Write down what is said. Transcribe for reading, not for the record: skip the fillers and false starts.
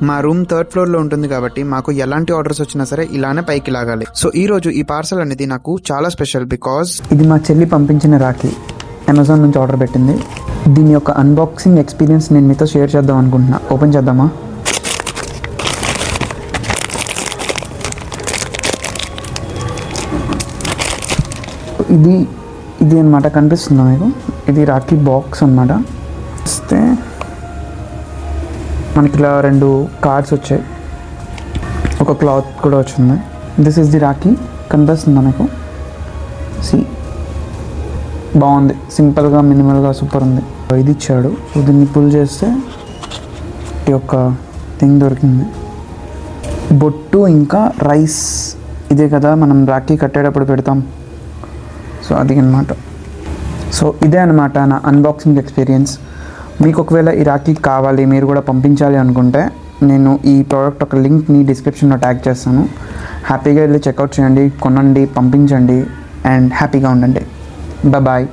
మా room 3rd ఫ్లోర్లో ఉంటుంది కాబట్టి మాకు ఎలాంటి ఆర్డర్స్ వచ్చినా సరే ఇలానే పైకి లాగాలి. సో ఈ రోజు ఈ పార్సల్ అనేది నాకు చాలా స్పెషల్ బికాజ్ ఇది మా చెల్లి పంపించిన రాఖీ. అమెజాన్ నుంచి ఆర్డర్ పెట్టింది. దీని యొక్క అన్బాక్సింగ్ ఎక్స్పీరియన్స్ నేను మీతో షేర్ చేద్దాం అనుకుంటున్నా. ఓపెన్ చేద్దామా? ఇది అనమాట, కనిపిస్తుందా మీకు? ఇది రాఖీ బాక్స్ అనమాట. వస్తే మనకి ఇలా 2 కార్డ్స్ వచ్చాయి, ఒక క్లాత్ కూడా వచ్చింది. This is the Rakhi. కనిపిస్తుందా మీకు? బాగుంది, సింపుల్గా మినిమల్గా సూపర్ ఉంది. ఇది ఇచ్చాడు. సో దీన్ని పుల్ చేస్తే ఈ యొక్క థింగ్ దొరికింది. బొట్టు ఇంకా రైస్, ఇదే కదా మనం రాఖీ కట్టేటప్పుడు పెడతాం. సో అది అనమాట. సో ఇదే అనమాట నా అన్బాక్సింగ్ ఎక్స్పీరియన్స్. మీకు ఒకవేళ ఈ రాఖీ కావాలి, మీరు కూడా పంపించాలి అనుకుంటే నేను ఈ ప్రోడక్ట్ ఒక లింక్ని డిస్క్రిప్షన్లో ట్యాగ్ చేస్తాను. హ్యాపీగా వెళ్ళి చెక్అవుట్ చేయండి, కొనండి, పంపించండి అండ్ హ్యాపీగా ఉండండి. బాయ్.